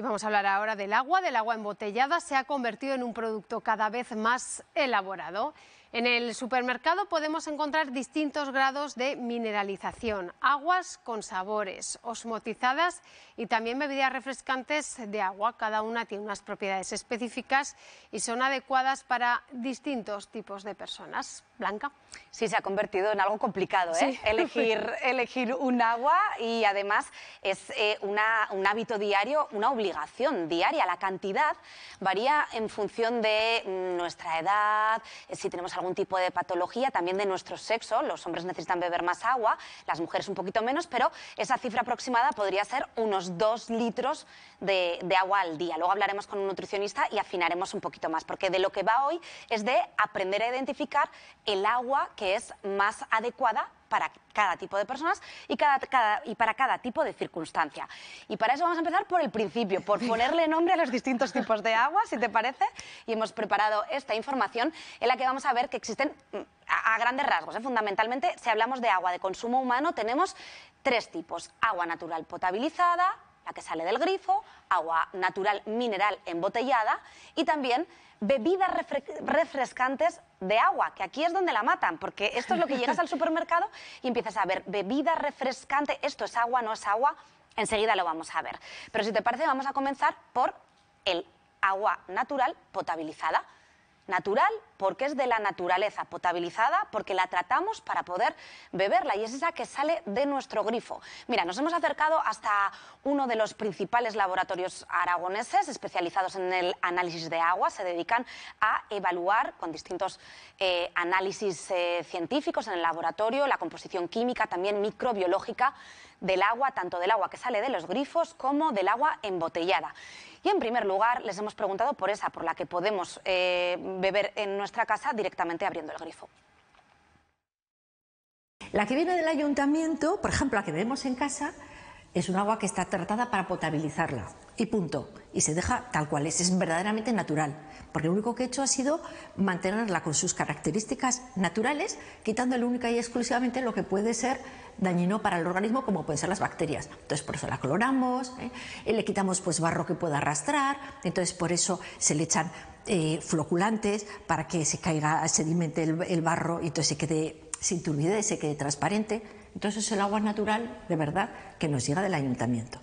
Y vamos a hablar ahora del agua. Del agua embotellada se ha convertido en un producto cada vez más elaborado. En el supermercado podemos encontrar distintos grados de mineralización, aguas con sabores, osmotizadas y también bebidas refrescantes de agua. Cada una tiene unas propiedades específicas y son adecuadas para distintos tipos de personas. Blanca. Sí, se ha convertido en algo complicado, Sí. Elegir un agua, y además es un hábito diario, una obligación diaria. La cantidad varía en función de nuestra edad, si tenemos algún tipo de patología, también de nuestro sexo. Los hombres necesitan beber más agua, las mujeres un poquito menos, pero esa cifra aproximada podría ser unos 2 litros de agua al día. Luego hablaremos con un nutricionista y afinaremos un poquito más, porque de lo que va hoy es de aprender a identificar el agua que es más adecuada para cada tipo de personas y para cada tipo de circunstancia. Y para eso vamos a empezar por el principio, por ponerle nombre a los distintos tipos de agua, si te parece. Y hemos preparado esta información en la que vamos a ver que existen, a grandes rasgos, fundamentalmente, si hablamos de agua de consumo humano, tenemos 3 tipos. Agua natural potabilizada, la que sale del grifo, agua natural mineral embotellada y también bebidas refrescantes de agua, que aquí es donde la matan, porque esto es lo que llegas al supermercado y empiezas a ver bebida refrescante, esto es agua, no es agua, enseguida lo vamos a ver. Pero si te parece, vamos a comenzar por el agua natural potabilizada. Natural porque es de la naturaleza, potabilizada porque la tratamos para poder beberla y es esa que sale de nuestro grifo. Mira, nos hemos acercado hasta uno de los principales laboratorios aragoneses especializados en el análisis de agua. Se dedican a evaluar con distintos análisis científicos en el laboratorio la composición química, también microbiológica del agua, tanto del agua que sale de los grifos como del agua embotellada. Y en primer lugar les hemos preguntado por esa, por la que podemos beber en nuestra casa directamente abriendo el grifo. La que viene del ayuntamiento, por ejemplo, la que bebemos en casa, es un agua que está tratada para potabilizarla y punto. Y se deja tal cual es verdaderamente natural. Porque lo único que he hecho ha sido mantenerla con sus características naturales, quitándole única y exclusivamente lo que puede ser dañino para el organismo, como pueden ser las bacterias. Entonces por eso la cloramos, le quitamos pues barro que pueda arrastrar, entonces por eso se le echan floculantes para que se caiga, sedimente el barro y entonces se quede sin turbidez, se quede transparente. Entonces es el agua natural, de verdad, que nos llega del ayuntamiento.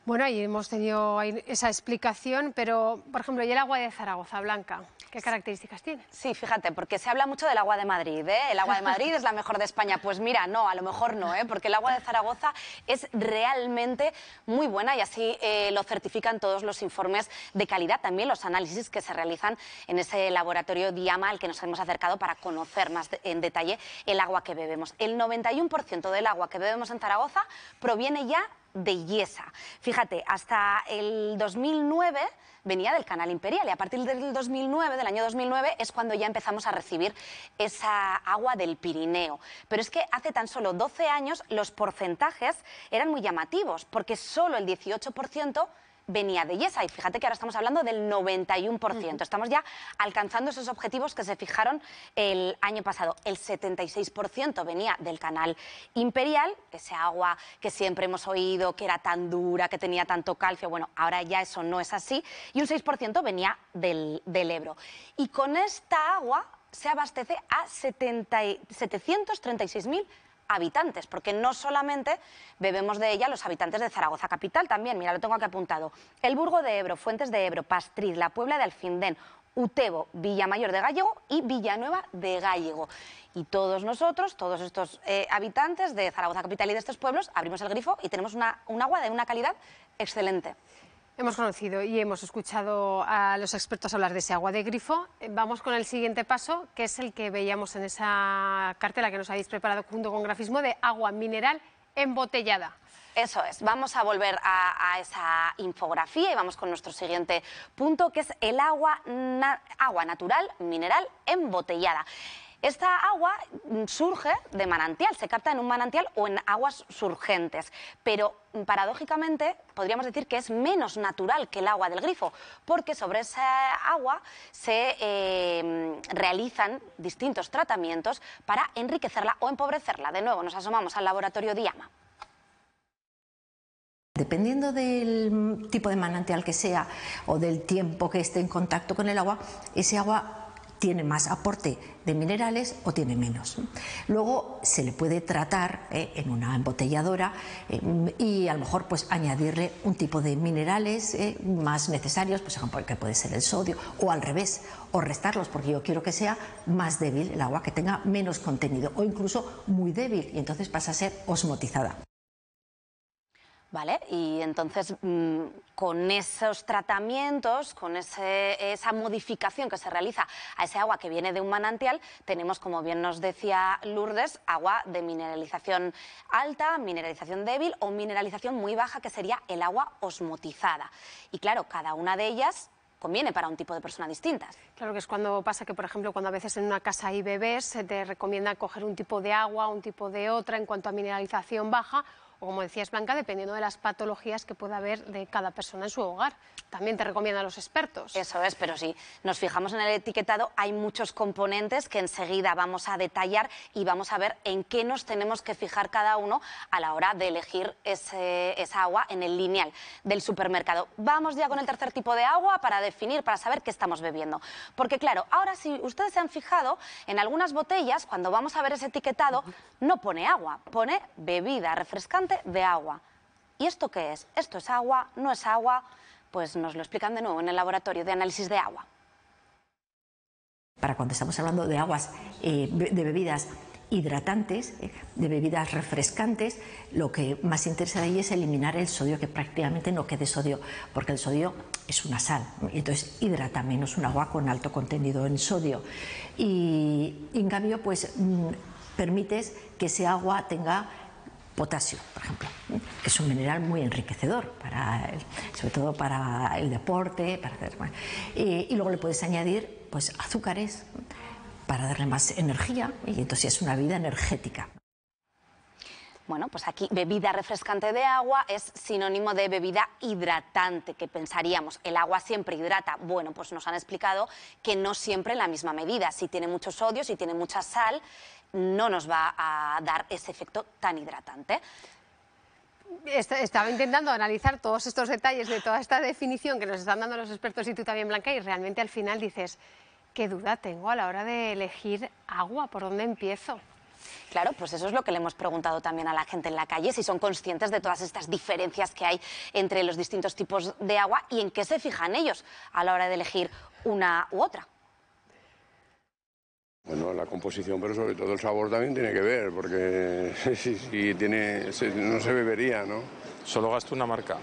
Bueno, ahí hemos tenido esa explicación, pero, por ejemplo, ¿y el agua de Zaragoza, Blanca? ¿Qué características tiene? Sí, fíjate, porque se habla mucho del agua de Madrid, ¿eh? El agua de Madrid es la mejor de España. Pues mira, no, a lo mejor no, porque el agua de Zaragoza es realmente muy buena y así lo certifican todos los informes de calidad, también los análisis que se realizan en ese laboratorio Diama al que nos hemos acercado para conocer más en detalle el agua que bebemos. El 91% del agua que bebemos en Zaragoza proviene ya de Yesa. Fíjate, hasta el 2009 venía del Canal Imperial y a partir del 2009, del año 2009, es cuando ya empezamos a recibir esa agua del Pirineo. Pero es que hace tan solo 12 años los porcentajes eran muy llamativos, porque solo el 18% venía de Yesa y fíjate que ahora estamos hablando del 91%. Estamos ya alcanzando esos objetivos que se fijaron el año pasado. El 76% venía del Canal Imperial, ese agua que siempre hemos oído que era tan dura, que tenía tanto calcio. Bueno, ahora ya eso no es así. Y un 6% venía del Ebro. Y con esta agua se abastece a 736.000 habitantes, porque no solamente bebemos de ella los habitantes de Zaragoza capital, también, mira, lo tengo aquí apuntado, el Burgo de Ebro, Fuentes de Ebro, Pastriz, la Puebla de Alfindén, Utebo, Villamayor de Gállego y Villanueva de Gállego. Y todos nosotros, todos estos habitantes de Zaragoza capital y de estos pueblos, abrimos el grifo y tenemos un agua de una calidad excelente. Hemos conocido y hemos escuchado a los expertos hablar de ese agua de grifo. Vamos con el siguiente paso, que es el que veíamos en esa cartela que nos habéis preparado junto con grafismo de agua mineral embotellada. Eso es, vamos a volver a esa infografía y vamos con nuestro siguiente punto, que es el agua natural mineral embotellada. Esta agua surge de manantial, se capta en un manantial o en aguas surgentes, pero paradójicamente podríamos decir que es menos natural que el agua del grifo, porque sobre esa agua se realizan distintos tratamientos para enriquecerla o empobrecerla. De nuevo nos asomamos al laboratorio Diama. dependiendo del tipo de manantial que sea o del tiempo que esté en contacto con el agua, ese agua tiene más aporte de minerales o tiene menos. Luego se le puede tratar en una embotelladora y a lo mejor pues añadirle un tipo de minerales más necesarios, por ejemplo, que puede ser el sodio, o al revés, o restarlos, porque yo quiero que sea más débil el agua, que tenga menos contenido, o incluso muy débil, y entonces pasa a ser osmotizada. ¿Vale? Y entonces, con esos tratamientos, con esa modificación que se realiza a ese agua que viene de un manantial, tenemos, como bien nos decía Lourdes, agua de mineralización alta, mineralización débil o mineralización muy baja, que sería el agua osmotizada. Y claro, cada una de ellas conviene para un tipo de persona distintas. Claro, que es cuando pasa que, por ejemplo, cuando a veces en una casa hay bebés, se te recomienda coger un tipo de agua, un tipo de otra en cuanto a mineralización baja, o como decías, Blanca, dependiendo de las patologías que pueda haber de cada persona en su hogar. También te recomiendan los expertos. Eso es, pero si nos fijamos en el etiquetado, hay muchos componentes que enseguida vamos a detallar y vamos a ver en qué nos tenemos que fijar cada uno a la hora de elegir esa agua en el lineal del supermercado. Vamos ya con el tercer tipo de agua para definir, para saber qué estamos bebiendo. Porque claro, ahora si ustedes se han fijado, en algunas botellas, cuando vamos a ver ese etiquetado, no pone agua, pone bebida refrescante de agua. ¿Y esto qué es? ¿Esto es agua? ¿No es agua? Pues nos lo explican de nuevo en el laboratorio de análisis de agua. Para cuando estamos hablando de aguas, de bebidas hidratantes, de bebidas refrescantes, lo que más interesa de ahí es eliminar el sodio, que prácticamente no quede sodio, porque el sodio es una sal, y entonces hidrata menos un agua con alto contenido en sodio. Y en cambio, pues permites que ese agua tenga potasio, por ejemplo, que es un mineral muy enriquecedor, sobre todo para el deporte, y luego le puedes añadir pues azúcares para darle más energía, y entonces es una bebida energética. Bueno, pues aquí bebida refrescante de agua es sinónimo de bebida hidratante, que pensaríamos, el agua siempre hidrata. Bueno, pues nos han explicado que no siempre en la misma medida. Si tiene mucho sodio, si tiene mucha sal, no nos va a dar ese efecto tan hidratante. Estaba intentando analizar todos estos detalles de toda esta definición que nos están dando los expertos y tú también, Blanca, y realmente al final dices, qué duda tengo a la hora de elegir agua, ¿por dónde empiezo? Claro, pues eso es lo que le hemos preguntado también a la gente en la calle, si son conscientes de todas estas diferencias que hay entre los distintos tipos de agua y en qué se fijan ellos a la hora de elegir una u otra. Bueno, la composición, pero sobre todo el sabor también tiene que ver, porque si no se bebería, ¿no? Solo gasto una marca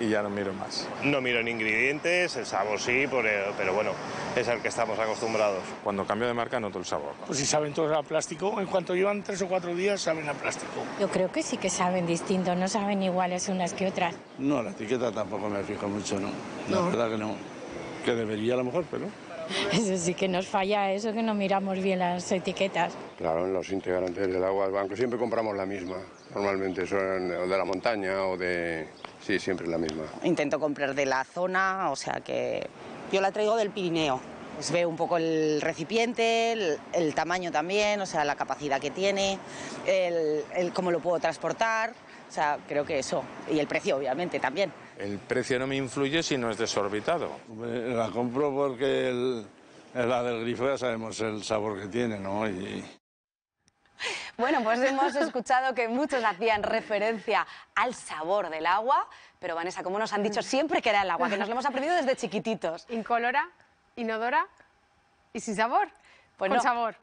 y ya no miro más. No miro en ingredientes, el sabor sí, pero bueno, es al que estamos acostumbrados. Cuando cambio de marca noto el sabor. Pues si saben todos a plástico, en cuanto llevan 3 o 4 días saben a plástico. Yo creo que sí que saben distinto, no saben iguales unas que otras. No, la etiqueta tampoco me fijo mucho, ¿no? La verdad que no. Que debería a lo mejor, pero... Eso sí que nos falla, eso que no miramos bien las etiquetas. Claro, en los integrantes del agua, aunque siempre compramos la misma. Normalmente son o de la montaña o de... Sí, siempre la misma. Intento comprar de la zona, o sea que yo la traigo del Pirineo. Pues veo un poco el recipiente, el tamaño también, o sea, la capacidad que tiene, el cómo lo puedo transportar, o sea, creo que eso. Y el precio, obviamente, también. El precio no me influye si no es desorbitado. La compro porque la del grifo ya sabemos el sabor que tiene, ¿no? Bueno, pues hemos escuchado que muchos hacían referencia al sabor del agua, pero Vanessa, como nos han dicho siempre que era el agua, que nos lo hemos aprendido desde chiquititos. Incolora, inodora y sin sabor. Pues con no. sabor.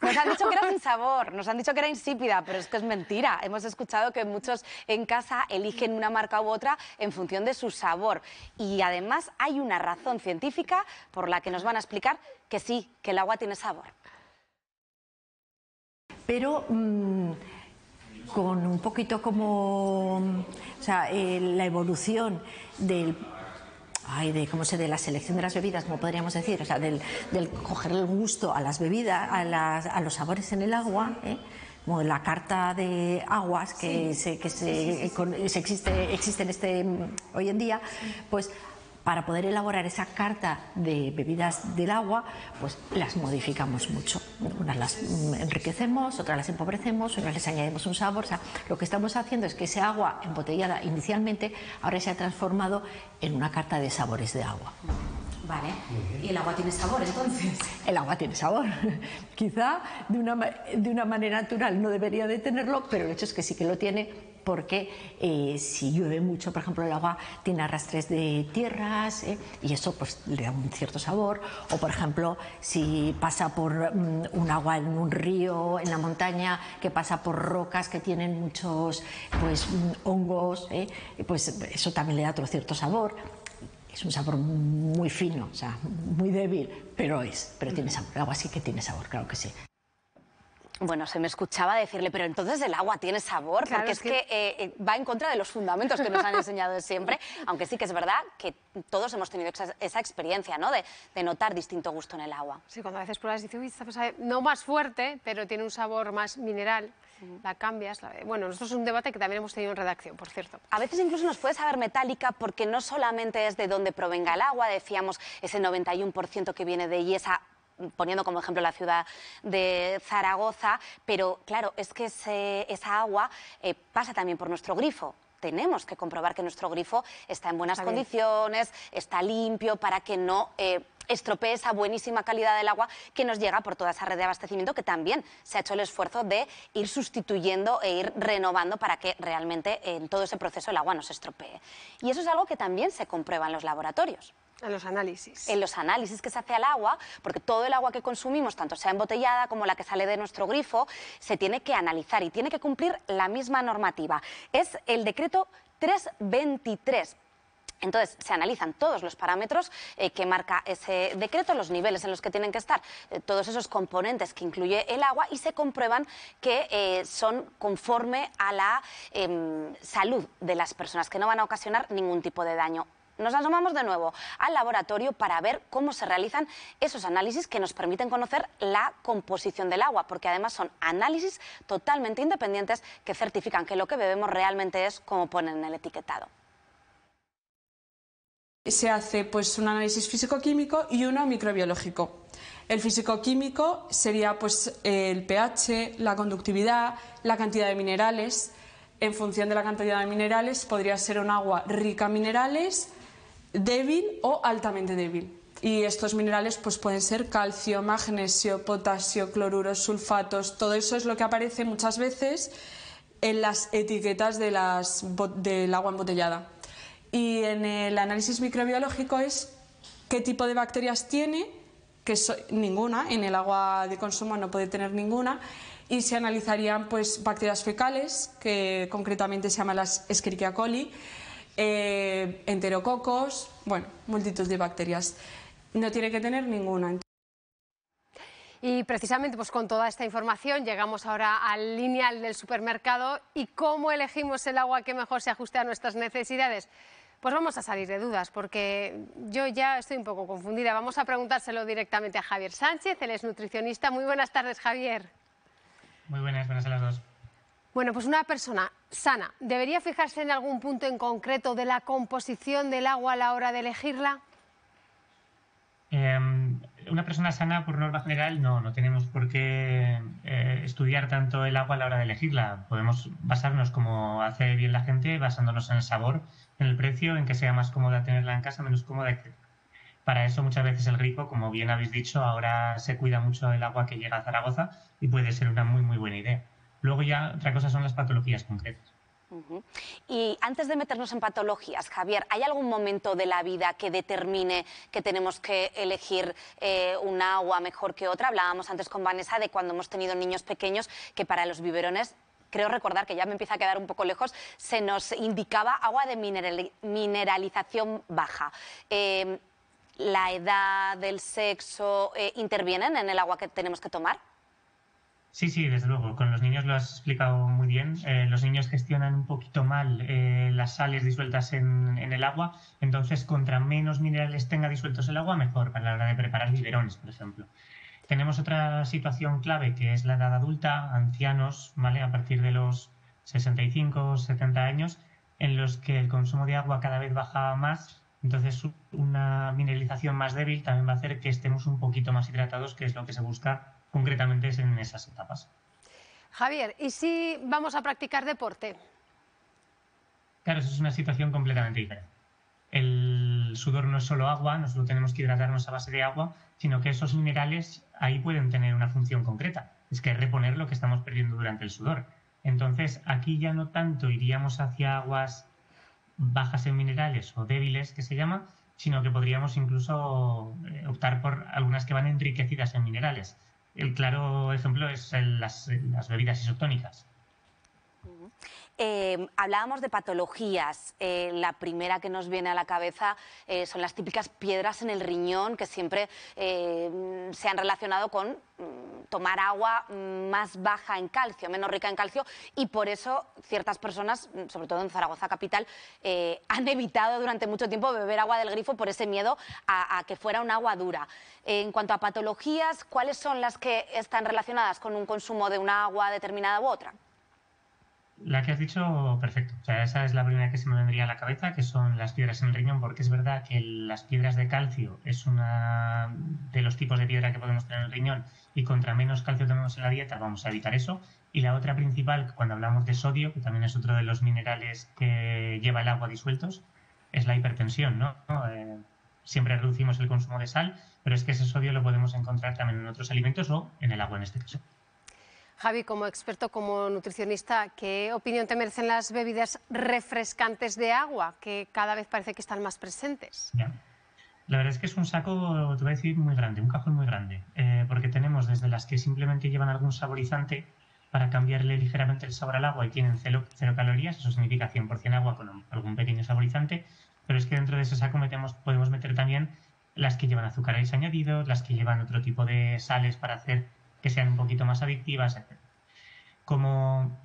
Nos han dicho que era sin sabor, nos han dicho que era insípida, pero es que es mentira. Hemos escuchado que muchos en casa eligen una marca u otra en función de su sabor. Y además hay una razón científica por la que nos van a explicar que sí, que el agua tiene sabor. Pero con un poquito como... O sea, la evolución de la selección de las bebidas, como podríamos decir, o sea, del coger el gusto a las bebidas, a los sabores en el agua, como la carta de aguas que existe hoy en día, pues para poder elaborar esa carta de bebidas del agua, pues las modificamos mucho. Unas las enriquecemos, otras las empobrecemos, otras les añadimos un sabor. O sea, lo que estamos haciendo es que ese agua embotellada inicialmente ahora se ha transformado en una carta de sabores de agua. Vale. ¿Y el agua tiene sabor entonces? El agua tiene sabor. Quizá de una manera natural no debería de tenerlo, pero el hecho es que sí que lo tiene, porque si llueve mucho, por ejemplo, el agua tiene arrastres de tierras y eso pues le da un cierto sabor. O, por ejemplo, si pasa por un agua en un río, en la montaña, que pasa por rocas que tienen muchos pues hongos, pues eso también le da otro cierto sabor. Es un sabor muy fino, o sea, muy débil, pero tiene sabor. El agua sí que tiene sabor, claro que sí. Bueno, se me escuchaba decirle, pero entonces el agua tiene sabor, claro, porque es que va en contra de los fundamentos que nos han enseñado siempre, aunque sí que es verdad que todos hemos tenido esa experiencia, ¿no?, de notar distinto gusto en el agua. Sí, cuando a veces pruebas y dices, uy, esta cosa no más fuerte, pero tiene un sabor más mineral. La cambias. Bueno, nosotros es un debate que también hemos tenido en redacción, por cierto. A veces incluso nos puede saber metálica porque no solamente es de dónde provenga el agua, decíamos ese 91% que viene de Illesa, poniendo como ejemplo la ciudad de Zaragoza, pero claro, es que esa agua pasa también por nuestro grifo. Tenemos que comprobar que nuestro grifo está en buenas condiciones, está limpio, para que no estropee esa buenísima calidad del agua que nos llega por toda esa red de abastecimiento, que también se ha hecho el esfuerzo de ir sustituyendo e ir renovando para que realmente en todo ese proceso el agua no se estropee. Y eso es algo que también se comprueba en los laboratorios. En los análisis. En los análisis que se hace al agua, porque todo el agua que consumimos, tanto sea embotellada como la que sale de nuestro grifo, se tiene que analizar y tiene que cumplir la misma normativa. Es el decreto 323. Entonces, se analizan todos los parámetros que marca ese decreto, los niveles en los que tienen que estar todos esos componentes que incluye el agua, y se comprueban que son conforme a la salud de las personas, que no van a ocasionar ningún tipo de daño. Nos asomamos de nuevo al laboratorio para ver cómo se realizan esos análisis que nos permiten conocer la composición del agua, porque además son análisis totalmente independientes que certifican que lo que bebemos realmente es como ponen en el etiquetado. Se hace pues un análisis físico-químico y uno microbiológico. El físico-químico sería pues el pH, la conductividad, la cantidad de minerales. En función de la cantidad de minerales podría ser un agua rica en minerales, débil o altamente débil. Y estos minerales pues pueden ser calcio, magnesio, potasio, cloruros, sulfatos. Todo eso es lo que aparece muchas veces en las etiquetas del agua embotellada. Y en el análisis microbiológico es qué tipo de bacterias tiene, que ninguna, en el agua de consumo no puede tener ninguna, y se analizarían pues bacterias fecales, que concretamente se llaman las Escherichia coli, enterococos, bueno, multitud de bacterias. No tiene que tener ninguna. Y precisamente pues con toda esta información llegamos ahora al lineal del supermercado. ¿Y cómo elegimos el agua que mejor se ajuste a nuestras necesidades? Pues vamos a salir de dudas, porque yo ya estoy un poco confundida. Vamos a preguntárselo directamente a Javier Sánchez, él es nutricionista. Muy buenas tardes, Javier. Muy buenas a las dos. Bueno, pues una persona sana, ¿debería fijarse en algún punto en concreto de la composición del agua a la hora de elegirla? Una persona sana, por norma general, no tenemos por qué estudiar tanto el agua a la hora de elegirla. Podemos basarnos, como hace bien la gente, basándonos en el sabor, en el precio, en que sea más cómoda tenerla en casa, menos cómoda, etc. Para eso muchas veces el grifo, como bien habéis dicho, ahora se cuida mucho el agua que llega a Zaragoza y puede ser una muy buena idea. Luego ya otra cosa son las patologías concretas. Y antes de meternos en patologías, Javier, ¿hay algún momento de la vida que determine que tenemos que elegir un agua mejor que otra? Hablábamos antes con Vanessa de cuando hemos tenido niños pequeños, que para los biberones, creo recordar, que ya me empieza a quedar un poco lejos, se nos indicaba agua de mineralización baja. ¿La edad, el sexo intervienen en el agua que tenemos que tomar? Sí, desde luego. Con los niños lo has explicado muy bien. Los niños gestionan un poquito mal las sales disueltas en el agua, entonces contra menos minerales tenga disueltos el agua, mejor para la hora de preparar biberones, por ejemplo. Tenemos otra situación clave, que es la edad adulta, ancianos, ¿vale?, a partir de los 65 o 70 años, en los que el consumo de agua cada vez baja más Entonces, una mineralización más débil también va a hacer que estemos un poquito más hidratados, que es lo que se busca concretamente en esas etapas. Javier, ¿y si vamos a practicar deporte? Claro, eso es una situación completamente diferente. El sudor no es solo agua, no solo tenemos que hidratarnos a base de agua, sino que esos minerales ahí pueden tener una función concreta, es que es reponer lo que estamos perdiendo durante el sudor. Entonces, aquí ya no tanto iríamos hacia aguas bajas en minerales o débiles, que se llama, sino que podríamos incluso optar por algunas que van enriquecidas en minerales. El claro ejemplo es las bebidas isotónicas. Hablábamos de patologías. La primera que nos viene a la cabeza son las típicas piedras en el riñón que siempre se han relacionado con tomar agua más baja en calcio, menos rica en calcio, y por eso ciertas personas, sobre todo en Zaragoza capital, han evitado durante mucho tiempo beber agua del grifo por ese miedo a que fuera un agua dura. En cuanto a patologías, ¿cuáles son las que están relacionadas con un consumo de una agua determinada u otra? La que has dicho, perfecto. O sea, esa es la primera que se me vendría a la cabeza, que son las piedras en el riñón, porque es verdad que las piedras de calcio es una de los tipos de piedra que podemos tener en el riñón, y contra menos calcio tenemos en la dieta vamos a evitar eso. Y la otra principal, cuando hablamos de sodio, que también es otro de los minerales que lleva el agua disueltos, es la hipertensión, ¿no? Siempre reducimos el consumo de sal, pero es que ese sodio lo podemos encontrar también en otros alimentos o en el agua en este caso. Javi, como experto, como nutricionista, ¿qué opinión te merecen las bebidas refrescantes de agua, que cada vez parece que están más presentes? Ya. La verdad es que es un saco, te voy a decir, muy grande, un cajón muy grande, porque tenemos desde las que simplemente llevan algún saborizante para cambiarle ligeramente el sabor al agua y tienen cero calorías, eso significa 100% agua con algún pequeño saborizante, pero es que dentro de ese saco podemos meter también las que llevan azúcares añadidos, las que llevan otro tipo de sales para hacer que sean un poquito más adictivas, etc. Como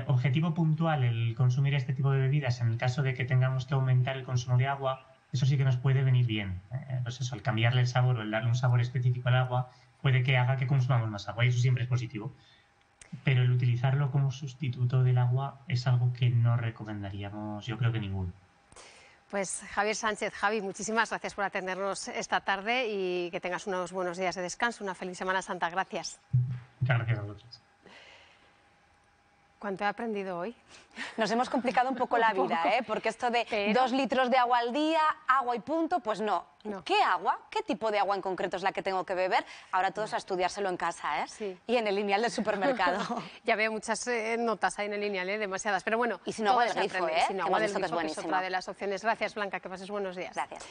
objetivo puntual el consumir este tipo de bebidas, en el caso de que tengamos que aumentar el consumo de agua, eso sí que nos puede venir bien. Pues eso, el cambiarle el sabor o el darle un sabor específico al agua puede que haga que consumamos más agua, y eso siempre es positivo. Pero el utilizarlo como sustituto del agua es algo que no recomendaríamos, yo creo que ninguno. Pues Javier Sánchez, Javi, muchísimas gracias por atendernos esta tarde y que tengas unos buenos días de descanso, una feliz Semana Santa. Gracias. Muchas gracias a vosotros. ¿Cuánto he aprendido hoy? Nos hemos complicado un poco la vida, ¿eh? Porque esto de 2 litros de agua al día, agua y punto, pues no. ¿Qué agua? ¿Qué tipo de agua en concreto es la que tengo que beber? Ahora todos a estudiárselo en casa, ¿eh? Sí. Y en el lineal del supermercado. Ya veo muchas notas ahí en el lineal, demasiadas. Pero bueno, y si no agua del grifo, Si no que agua hemos del visto que grifo, es que es otra de las opciones. Gracias, Blanca, que pases buenos días. Gracias.